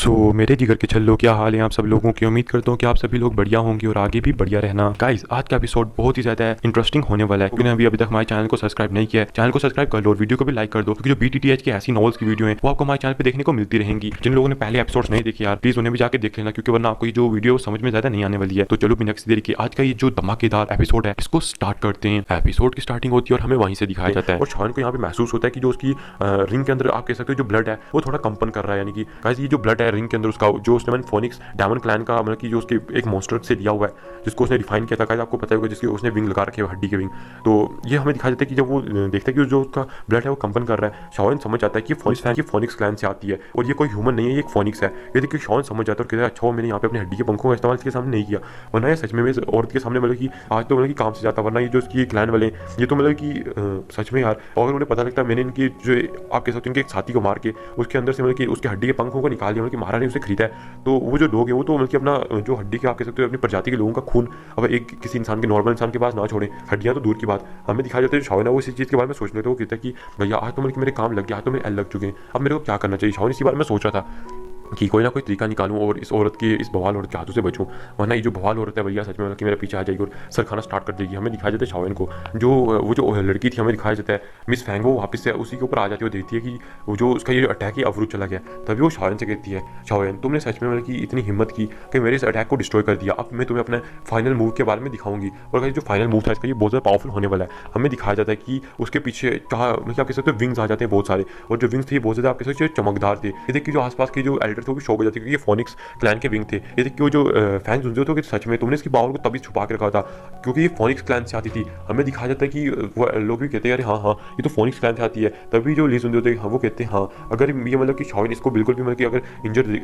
मेरे जिगर के छल्लो, क्या हाल है आप सब लोगों की। उम्मीद करता हूँ कि आप सभी लोग बढ़िया होंगे और आगे भी बढ़िया रहना। गाइस, आज का एपिसोड बहुत ही ज्यादा इंटरेस्टिंग होने वाला है, क्योंकि अभी तक हमारे चैनल को सब्सक्राइब नहीं किया है। चैनल को सब्सक्राइब कर लो और वीडियो को भी लाइक कर दो, क्योंकि जो बीटीटीएच की ऐसी नॉवेल्स की वीडियो है वो आपको हमारे चैनल पर देखने को मिलती रहेंगी। जिन लोगों ने पहले एपिसोड नहीं देखे यार, प्लीज उन्हें भी जाकर देख लेना, क्योंकि वरना आपको ये जो वीडियो समझ में ज्यादा नहीं आने वाली है। तो चलो बिना किसी देरी के आज का ये जो धमाकेदार एपिसोड है इसको स्टार्ट करते हैं। एपिसोड की स्टार्टिंग होती है और हमें वहीं से दिखाया जाता है और शॉन को यहाँ पे महसूस होता है कि जो उसकी रिंग के अंदर आप कह सकते हो जो ब्लड है वो थोड़ा कंपन कर रहा है। यानी कि गाइस, ये जो ब्लड है रिंग के अंदर उसका, जो उसने फोनिक्स डायमंड क्लैन का मतलब कि जो उसके एक मॉन्स्टर से लिया हुआ है, जिसको उसने डिफाइन किया था, गाइस आपको पता होगा, जिसकी उसने विंग लगा रखे है, हड्डी के विंग। तो ये हमें दिखाया जाता है कि जब वो देखता है कि जो उसका ब्लड है वो कंपन कर रहा है, शॉन समझ जाता है कि फोनिक्स क्लैन से आती है और ये कोई ह्यूमन नहीं है, ये एक फोनिक्स है। ये देखिए शॉन समझ जाता है और कहता है अच्छा, वो मैंने यहाँ पे अपनी हड्डी के पंखों का इस्तेमाल इसके सामने नहीं किया, वरना ये सच में इस औरत के सामने मतलब कि आज तो मतलब कि काम से जाता, वरना ये जो उसकी क्लैन वाले ये तो मतलब कि सच में यार, और उन्हें पता लगता है मैंने इनकी जो आप कह सकते हैं एक साथी को मार के उसके अंदर से मतलब कि उसकी हड्डी के पंखों को निकाल दिया, मतलब कि महारानी उसे खरीदा है। तो वो जो लोग हैं वो तो मतलब कि अपना जो हड्डी के आप कह सकते हो अपनी प्रजाति के लोगों का खून अब एक किसी इंसान के, नॉर्मल इंसान के पास ना छोड़े, हड्डियां तो दूर की बात। हमें दिखाया जाता है शावन है वो इसी चीज़ के बारे में सोच लेते, वो कहता है कि भैया आज तो मतलब कि मेरे काम लग गया, आज तो मेरे एल लग चुके हैं, अब मेरे को क्या करना चाहिए। शावन इसी बारे में सोच रहा था कि कोई ना कोई तरीका निकालूं और इस औरत की, इस बवाल औरत के हाथों से बचूं, वरना ये जो बवाल औरत है भैया सच में कि मेरे पीछे आ जाएगी और सर खाना स्टार्ट कर देगी। हमें दिखाया जाता है शावन को, जो वो जो लड़की थी हमें दिखाया जाता है मिस फैंग, वो वापस से उसी के ऊपर आ जाती है और देखती है कि वो जो उसका ये अटैक ही अवरुद्ध चला गया। तभी वो शावन से कहती है, शावन तुमने सच में मतलब कि इतनी हिम्मत की कि मेरे इस अटैक को डिस्ट्रॉय कर दिया, अब मैं तुम्हें अपने फाइनल मूव के बारे में दिखाऊंगी। और जो फाइनल मूव था इसका ये बहुत ज़्यादा पावरफुल होने वाला है। हमें दिखाया जाता है कि उसके पीछे क्या मतलब आप कह सकते हो विंग्स आ जाते हैं बहुत सारे, और जो विंग्स थे बहुत ज़्यादा आप कह सकते हो चमकदार थे। ये देखिए जो आसपास के जो एल्डर थे वो भी शौक हो जाते हैं, फोनिक्स क्लैन के विंग थे। ये देखिए वो जो फैंग सुनते हो कि सच में तुमने इसकी पावर को तभी छुपा के रखा था क्योंकि ये फोनिक्स क्लैन से आती थी। हमें दिखाया जाता है कि वो लोग भी कहते हैं अरे हाँ हाँ ये तो फोनिक्स क्लैन से आती है। तभी जो ली सुनते होते हैं वो कहते हैं हाँ, अगर ये मतलब कि शावन इसको बिल्कुल भी मतलब कि अगर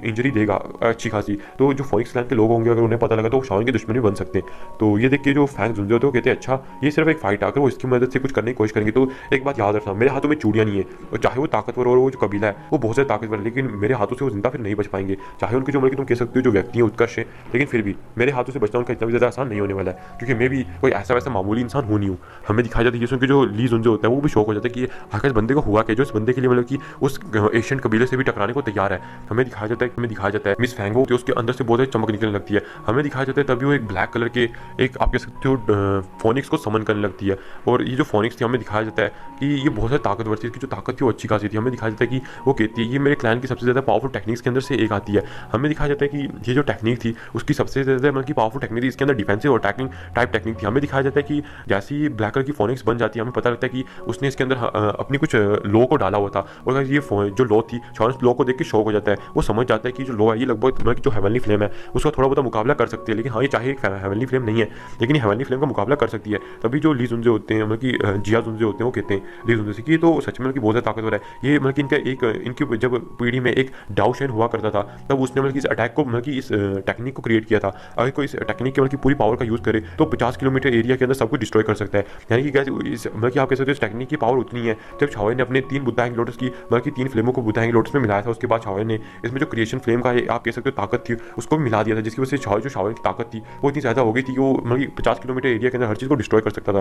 इंजरी देगा अच्छी खासी, तो जो फोनिक्स क्लैन के लोग होंगे अगर उन्हें पता लगा तो शावन के दुश्मन भी बन सकते हैं। तो ये देख के जो फैंग सुनते होते हैं कहते हैं अच्छा ये सिर्फ एक फाइट है, अगर वो इसकी मदद से कुछ करने की कोशिश करेंगे तो एक बात याद रखना, मेरे हाथों में चूड़ियाँ नहीं है, और चाहे वो ताकतवर और वो जो कबीला है वो बहुत ज़्यादा ताकतवर है, लेकिन मेरे हाथों से वो जिंदा फिर नहीं बच पाएंगे। चाहे उनके जो मतलब तुम कह सकते हो जो व्यक्ति है उत्कर्ष है, लेकिन फिर भी मेरे हाथों से बचना उनका इतना भी ज़्यादा आसान नहीं होने वाला है, क्योंकि मैं भी कोई ऐसा वैसा मामूली इंसान हूँ नहीं हूँ। हमें दिखाया जाता है ये सुन के जो ली जुन जो होता है वो भी शौक हो जाता है कि आखिर इस बंदे को हुआ क्या, जो इस बंदे के लिए मतलब कि उस एशियन कबीले से भी टकराने को तैयार है। हमें दिखाया जाता है मिस फैंगो उसके अंदर से बहुत ज़्यादा चमक निकलने लगती है। हमें दिखाया जाता है तभी वो एक ब्लैक कलर के एक आप कह सकते हो फोनिक्स को समन करने लगती है, और ये जो फोनिक्स थी हमें दिखाया जाता है कि ये बहुत ज़्यादा ताकतवर थी, इसकी जो ताकत थी वो अच्छी खासी थी। हमें दिखाया जाता है कि वो कहती है ये मेरे क्लैन की सबसे ज़्यादा पावरफुल टेक्निक्स के अंदर से एक आती है। हमें दिखाया जाता है कि ये जो टेक्निक थी उसकी सबसे ज़्यादा मतलब कि पावरफुल टेक्निक थी, इसके अंदर डिफेंसिव और अटैकिंग टाइप टेक्निक थी। हमें दिखाया जाता है कि जैसे ही ब्लैक कलर की फोनिक्स बन जाती है हमें पता लगता है कि उसने इसके अंदर अपनी कुछ लॉ को डाला हुआ था, और ये जो लॉ थी शॉन लॉ को देख के शौक हो जाता है। वो समझ जाता है कि जो लॉ है ये लगभग मतलब जो हेवनली फ्लेम है उसका थोड़ा बहुत मुकाबला कर सकती है, लेकिन हाँ ये चाहे एक हेवनली फ्लेम नहीं है लेकिन ये हेवनली फ्लेम का मुकाबला कर सकती है। तभी जो ली जुनजे होते हैं मतलब कि जिया जुनजे होते हैं वो कहते हैं ली जुनजे से कि तो सच में मतलब कि बहुत ज़्यादा ताकतवर है ये, मतलब कि इनकी जब पीढ़ी में एक डाउ शेन हुआ करता था तब उसने मतलब कि इस अटैक को मतलब कि इस टेक्निक को क्रिएट किया था। अगर कोई इस टेक्निक की मतलब पूरी पावर का यूज़ करे तो 50 किलोमीटर एरिया के अंदर सब कुछ डिस्ट्रॉय कर सकता है। यानी कि कैसे मतलब कि आप कह सकते हो इस टेक्निक की पावर उतनी है। जब छावे ने अपने 3 बुद्धांग लोटस की मतलब कि 3 फ्लेमों को बुद्धांग लोटस में मिलाया था, उसके बाद छावे ने इसमें जो क्रिएशन फ्लेम का आप कह सकते हो ताकत थी उसको भी मिला दिया था, जिसकी वजह से जो छावे की ताकत थी वो इतनी ज़्यादा हो गई थी कि वो मतलब 50 किलोमीटर एरिया के अंदर हर चीज़ को डिस्ट्रॉय कर सकता था।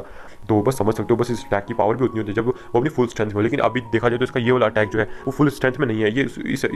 तो बस समझ सकते हो बस इस अटैक की पावर भी उतनी होती है जब वो अपनी फुल स्ट्रेंथ में। लेकिन अभी देखा जाए तो इसका ये वाला अटैक जो है वो फुल स्ट्रेंथ में नहीं है। ये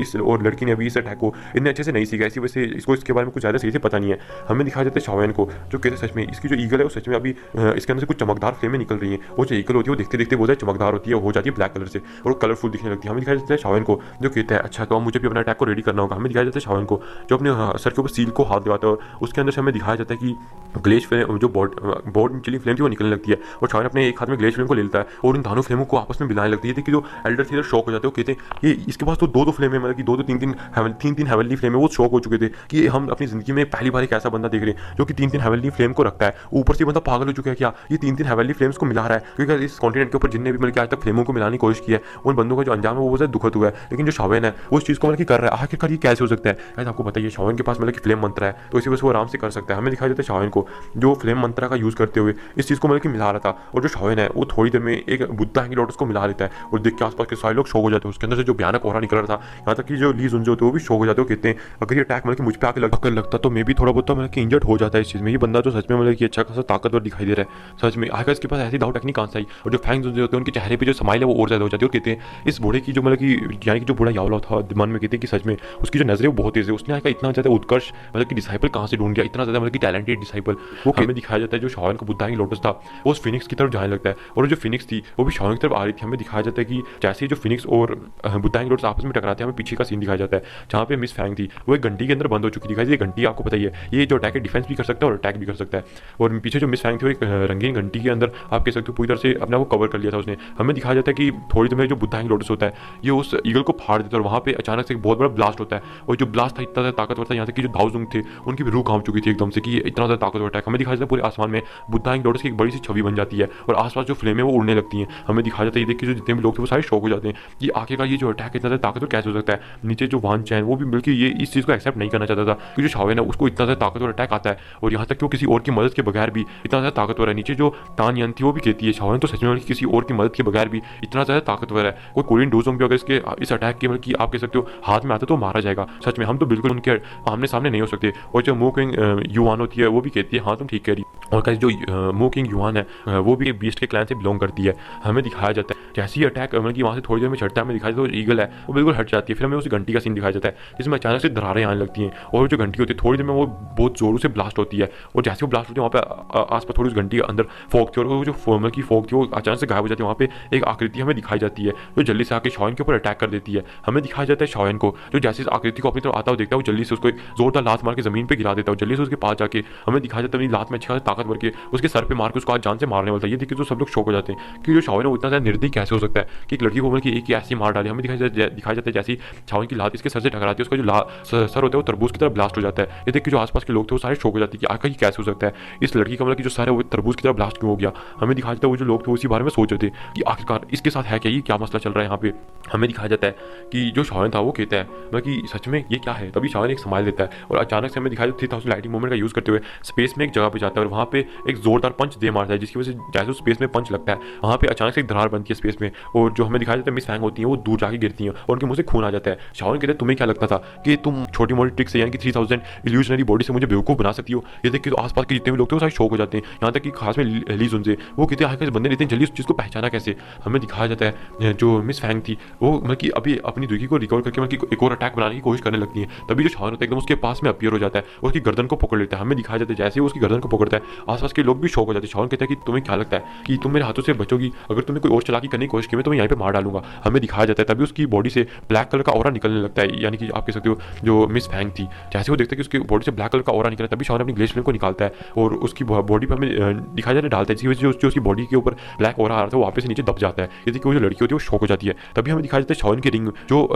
इस और लड़की ने अभी इस अटैक को इतने अच्छे से नहीं सीखा, इसी वजह से इसको इसके बारे में कुछ ज़्यादा सही से पता नहीं है। हमें दिखाया जाता है शावन को जो कहते हैं सच में इसकी जो ईगल है वो सच में अभी इसके अंदर से कुछ चमकदार फ्लेमें निकल रही हैं। वो जो ईगल होती है वो देखते देखते बहुत ज़्यादा चमकदार होती है, हो जाती है ब्लैक कलर से और कलरफुल दिखने लगती है। हमें दिखाया जाता है शावन को जो कहता है अच्छा तो मुझे भी अपना अटैक को रेडी करना होगा। हमें दिखाया जाता है शावन को जो अपने सर के ऊपर सील को हाथ दिलाता है और उसके अंदर से हमें दिखाया जाता है कि ग्लेज फ्लेम जो बोर्ड चिली फ्लेम थी वो निकलने लगती है और शावन अपने एक हाथ में ग्लेज फ्लेम को ले लेता है और इन दोनों फ्लेमों को आपस में मिलाने लगती है। देखिए जो एल्डर थे शॉक हो जाते हैं, वो कहते हैं ये इसके पास तो दो फ्लेम है, मतलब कि दो तीन हेवनली फ्लेम है। वो शॉक हो चुके थे कि हम अपनी जिंदगी में पहली बार एक ऐसा बंदा देख रहे हैं जो कि 3 हेवनली फ्लेम को रखता है। ऊपर से बंदा पागल हो चुका है क्या, ये 3 हेवनली फ्लेम्स को मिला रहा है, क्योंकि इस कॉन्टिनेंट के ऊपर जिनने भी मतलब आज तक फ्लेमों को मिलाने की कोशिश की है उन बंदों का जो अंजाम है वो बहुत दुखद हुआ है। लेकिन जो शावन है वो उस चीज़ को मतलब कि कर रहा है, आखिरकार ये कैसे हो सकता है। ऐसा आपको पता है शावन के पास मतलब कि फ्लेम मंत्र है तो इसी वजह से वो आराम से कर सकता है। हमें दिखाया जाता है शावन को जो फ्लेम मंत्र का यूज़ करते हुए इस चीज़ को मतलब कि मिला रहा था, और जो शावन है वो थोड़ी देर में एक बुद्धा की लोटस को मिला देता है और देख के आसपास के सारे लोग शौक हो जाते हैं। उसके अंदर से जो भयानक कोहरा निकल रहा था, यहाँ तक कि जो ली जुन जो होते हैं वो भी शॉक हो जाते हो, कहते हैं अगर ये अटैक मतलब कि मुझ पे आके लगता तो मैं भी थोड़ा बहुत मतलब कि इंजर्ड हो जाता है इस चीज़ में। ये बंदा तो सच में मतलब कि अच्छा खासा ताकतवर दिखाई दे रहा है सच में। आखिर इसके पास ऐसी दाव टेक्निक कहाँ से आई, और जो फैंग्स होते हैं उनके चेहरे पे जो स्माइल है वो और ज़्यादा हो जाती है। और कहते हैं इस बूढ़े की जो मतलब कि यानी कि जो बूढ़ा यावला था मन में, कहते हैं कि सच में उसकी जो नजरें वो बहुत तेज है। उसने आकर इतना ज़्यादा उत्कर्ष मतलब कि डिसाइपल कहाँ से ढूंढ गया, इतना ज़्यादा मतलब कि टैलेंटेड डिसाइपल वो हमें दिखाया जाता है। जो शाओन का बुद्धा की लोटस था वो उस फिनिक्स की तरफ जाने लगता है, और जो फिनिक्स थी वो भी शाओन की तरफ आ रही थी। हमें दिखाया जाता है कि जैसे ही जो फिनिक्स और बुद्धा की लोटस आपस में टकराते हैं, हमें पीछे का सीन दिखाया जाता है जहाँ पे मिस फैंग थी वो एक घंटी के अंदर बंद हो चुकी दिखाई। ये घंटी आपको पता ही है, ये जो अटैक है डिफेंस भी कर सकता है और अटैक भी कर सकता है। और पीछे जो मिस फैंग थी वो एक रंगीन घंटी के अंदर आप कह सकते हो पूरी तरह से अपने को कवर कर लिया था उसने। हमें दिखाया जाता है कि थोड़ी देर में जो बुद्धा की लोटस होता है ये उस ईगल को फाड़ देता है, और वहाँ पे अचानक से एक बहुत बड़ा ब्लास्ट होता है। और जो ब्लास्ट था इतना ज़्यादा ताकतवर था यहाँ तक कि जो दाउजुंग थे उनकी भी रूह कांप चुकी थी एकदम से कि इतना ज़्यादा ताकतवर अटैक। हमें दिखाया जाता है पूरे आसमान में बुद्धा की लोटस की एक बड़ी सी छवि बन जाती है, और आसपास जो फ्लेम है वो उड़ने लगती हैं। हमें दिखाया जाता है ये देख के जो जितने भी लोग थे वो सारे शॉक हो जाते हैं कि आखिरकार ये जो अटैक इतना ज़्यादा ताकतवर कैसे हो सकता है। नीचे जो वान चैन वो भी मिलकर ये इस चीज़ को एक्सेप्ट नहीं करना चाहता था कि जो शाओन है उसको इतना ज़्यादा ताकतवर अटैक आता है, और यहाँ तक कि वो किसी और की मदद के बगैर भी इतना ज़्यादा ताकतवर है। नीचे जो टान यन थी वो भी कहती है शाओन तो सच में किसी और की मदद के बगैर भी इतना ज़्यादा ताकतवर है। कोई कोरियन डोजोंग भी अगर इसके इस अटैक के मतलब कि आप कह सकते हो हाथ में आता तो मारा जाएगा। सच में हम तो बिल्कुल उनके आमने सामने नहीं हो सकते। और जो मो किंग युआन होती है वो भी कहती है हाँ तुम ठीक कह रही। और कैसे जो मो किंग युआन है वो भी बीस्ट के क्लैन से बिलोंग करती है। हमें दिखाया जाता है जैसे ही अटैक मतलब कि वहाँ से थोड़ी देर में चढ़ता है, हमें दिखाया जाता है ईगल है वो बिल्कुल हट जाती है। फिर हमें उस घंटी का सीन दिखाया जाता है जिसमें अचानक से दरारें आने लगती हैं, और जो घंटी होती है थोड़ी देर में वो बहुत जोरों से ब्लास्ट होती है। और जैसे वो ब्लास्ट होती है वहाँ पे आसपास थोड़ी उस घंटी के अंदर फॉग थी, और वो जो मतलब की फॉग थी वो अचानक से गायब हो जाती है। वहाँ पे एक आकृति हमें दिखाई जाती है जो जल्दी से आके शाओन के ऊपर अटैक कर देती है। हमें दिखाया जाता है शाओन को जो जैसे इस आकृति को अपनी तरफ आता हुआ देखता है वो जल्दी से उसको जोरदार लात मार के जमीन पे गिरा देता है। जल्दी से उसके पास जाके हमें दिखाया जाता है लात में अच्छी खासी ताकत भर के उसके सर पे मार के उसको आज जान से मारने वाला था। ये देखिए तो सब लोग शौक हो जाते हैं कि जो शाओन है वो इतना ज़्यादा निर्दयी कैसे हो सकता है कि एक लड़की को मतलब एक ही ऐसी मार डाली। हमें दिखाया जाता है जैसे ही शाओन की लात इसके सर से टकराती है उसका जो सर होता है वो तरबूज की तरह ब्लास्ट हो जाता है। ये देख के जो आसपास के लोग थे वो सारे शौक हो जाते हैं कि आखिर ये कैसे हो सकता है, इस लड़की का मतलब कि जो सर है वो तरबूज की तरह ब्लास्ट क्यों हो गया। हमें दिखाया जाता है वो जो लोग थे उसी बारे में सोच रहे थे कि आखिरकार इसके साथ है क्या, ये क्या मसला चल रहा है यहाँ पे। हमें दिखाया जाता है कि जो शाओन था वो कहता है मतलब कि सच में ये क्या है। तभी शाओन एक स्माइल देता है और अचानक से हमें दिखाया 3000 लाइटिंग मूवमेंट का यूज़ करते हुए स्पेस में एक जगह पे जाता है, और वहाँ पे एक जोरदार पंच दे मारता है जिसकी वजह से जैसे स्पेस में पंच लगता है वहाँ पे अचानक से एक दरार बनती है स्पेस में, और जो हमें दिखाया जाता है मिस फैंग होती है वो दूर जाके गिरती हैं और उनके मुंह से खून आ जाता है। शाओन कहते हैं तुम्हें क्या लगता था कि तुम छोटी मोटी ट्रिक से यानी कि 3000 इल्यूजनरी बॉडी से मुझे बेवकूफ़ बना सकती हो। ये देख के तो आसपास के जितने भी लोग थे वो सारे शौक हो जाते हैं, यहाँ तक कि खास में ली सुन से वो कहते हैं आखिर इस बंदे ने इतनी जल्दी उस चीज़ को पहचाना कैसे। हमें दिखाया जाता है जो मिस फैंग थी वो मतलब कि अभी अपनी दुखी को रिकवर करके मतलब एक और अटैक बनाने की कोशिश करने लगती है। तभी जो शाओन होता है एकदम उसके पास में अपीयर हो जाता है और उसकी गर्दन को पकड़ लेता है। हमें दिखाया जाता है जैसे ही उसकी गर्दन को पकड़ता है आसपास के लोग भी शौक हो जाते हैं। शाओन कहता है कि तुम्हें क्या लगता है कि तुम मेरे हाथों से बचोगी, अगर तुमने कोई और चालाकी करने की कोशिश की मैं तुम्हें यहाँ पे मार डालूंगा। हमें दिखाया जाता है तभी उसकी बॉडी से ब्लैक कलर का ऑरा निकलने लगता है, यानी कि आप कह सकते हो जो मिस फैंग थी जैसे वो देखते हैं कि उसकी बॉडी से ब्लैक कलर का ऑरा निकला तभी शाओन अपनी ग्लेस फ्लेम को निकालता है और उसकी बॉडी पर हमें दिखाया जाता है डालता है, जिसकी वजह से जो उसकी बॉडी के ऊपर ब्लैक ऑरा आ रहा था वो वापस से नीचे दब जाता है। यदि वो जो लड़की होती है वो शौक हो जाती है। तभी हमें दिखाया जाता है शाओन की रिंग जो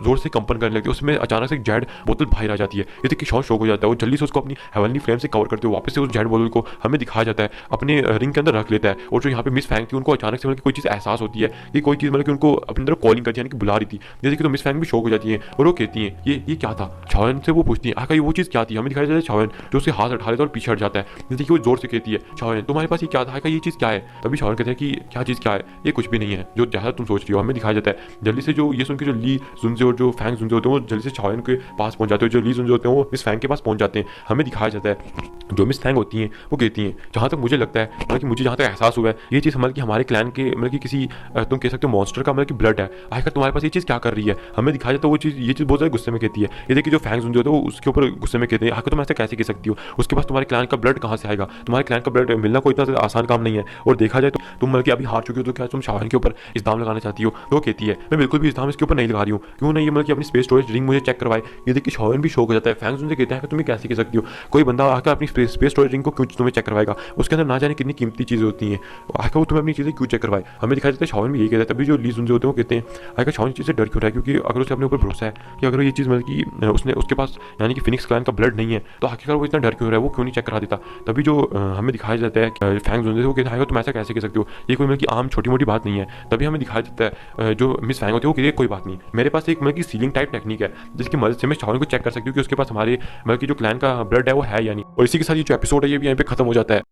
जोर से कंपन करने लगती है, उसमें अचानक से एक जेड बोतल बाहर आ जाती है। यदि कि शाओन शौक हो जाता है वो जल्दी से उसको अपनी हेवनली फ्लेम से कवर करते हुए वापस से उस जेड बोतल को हमें दिखाया जाता है अपने रिंग के अंदर रख लेता है। और जो यहाँ पे मिस फैंग थी उनको अचानक से मतलब कोई चीज़ एहसास होती है कि कोई चीज़ मतलब कि उनको अपनी तरफ कॉलिंग करती है यानी कि बुला रही थी। जैसे कि तो मिस फैंग भी शौक हो जाती है और वो कहती है ये क्या था। शाओन से वो पूछती है आखिर वो चीज़ क्या थी। हमें दिखाया जाता है शाओन जो उसके हाथ उठा लेता है और पीछे हट जाता है। जैसे कि वो जोर से कहती है शाओन तुम्हारे पास ये क्या था, ये चीज़ क्या है। तभी शाओन कहते हैं कि क्या चीज़ क्या है, ये कुछ भी नहीं है जो जैसा तुम सोच रही हो। हमें दिखाया जाता है जल्दी से जो ये सुन के जो ली सुनजे और जो फैंग सुनजे होते हैं वो जल्दी से शाओन के पास पहुंच जाते हैं, जो ली सुनजे होते हैं वो मिस फैंग के पास पहुंच जाते हैं। हमें दिखाया जाता है जो मिस फैंग होती हैं वो कहती हैं जहाँ तक मुझे लगता है मतलब कि मुझे जहाँ तक एहसास हुआ है ये चीज़ मतलब कि हमारे क्लैन के मतलब कि किसी तुम कह सकते हो मॉन्स्टर का मतलब कि ब्लड है, आखिर तुम्हारे पास ये चीज़ क्या कर रही है। हमें दिखाया जाता है वो चीज़ ये चीज़ बहुत ज़्यादा गुस्से में कहती है। ये देखिए जो फैंग सुनते होते हैं वो उसके ऊपर गुस्से में कहते हैं आखिर तुम ऐसा कैसे कह सकती हो, उसके पास तुम्हारे क्लैन का ब्लड कहाँ से आएगा, तुम्हारे क्लैन का ब्लड मिलना कोई इतना आसान काम नहीं है। और देखा जाए तो तुम मतलब कि अभी हार चुकी हो तो क्या तुम शाओन के ऊपर इल्ज़ाम लगाना चाहती हो। तो कहती है मैं बिल्कुल भी इल्ज़ाम इसके ऊपर नहीं लगा रही हूँ, क्यों नहीं, ये मतलब कि अपनी स्पेस स्टोरेज रिंग मुझे चेक करवाए। ये देखिए शाओन भी शौक हो जाता है। फैंग सुनते कहते हैं कि तुम्हें कैसे कह सकती हो, कोई बंदा आकर अपनी स्पेस स्टोरेज रिंग को क्यों तुम्हें चेक करवाएगा, उसके अंदर ना जाने कितनी कीमती चीज़ें होती हैं, आखिर वो तुम्हें अपनी चीज़ें क्यों चेक करवाए। हमें दिखाया जाता है शाओन भी यही कहता है। तभी जो ली सुनजे होते हैं वो कहते हैं आखिर शाओन चीज़ से डर क्यों रहा है, क्योंकि अगर उसे अपने ऊपर भरोसा है कि अगर ये चीज़ मतलब कि उसने उसके पास यानी कि फिनिक्स क्लैन का ब्लड नहीं है तो आखिरकार वो इतना डर क्यों रहा है, वो क्यों नहीं चेक करा देता। तभी जो हमें दिखाया जाता है फैंग सुनते वो कहता है तुम ऐसा कैसे कह सकते हो, ये कोई मतलब कि आम छोटी मोटी बात नहीं है। तभी हमें दिखाया जाता है जो मिस फैंग होती है वो कहती है कोई बात नहीं, मेरे पास एक मतलब कि सीलिंग टाइप टेक्निक है जिसकी मदद से मैं शाओन को चेक कर सकती हूँ कि उसके पास हमारे मतलब कि जो क्लैन का ब्लड है वो है या नहीं। और इसी के साथ ये जो एपिसोड है ये भी यहाँ पे खत्म हो जाता है।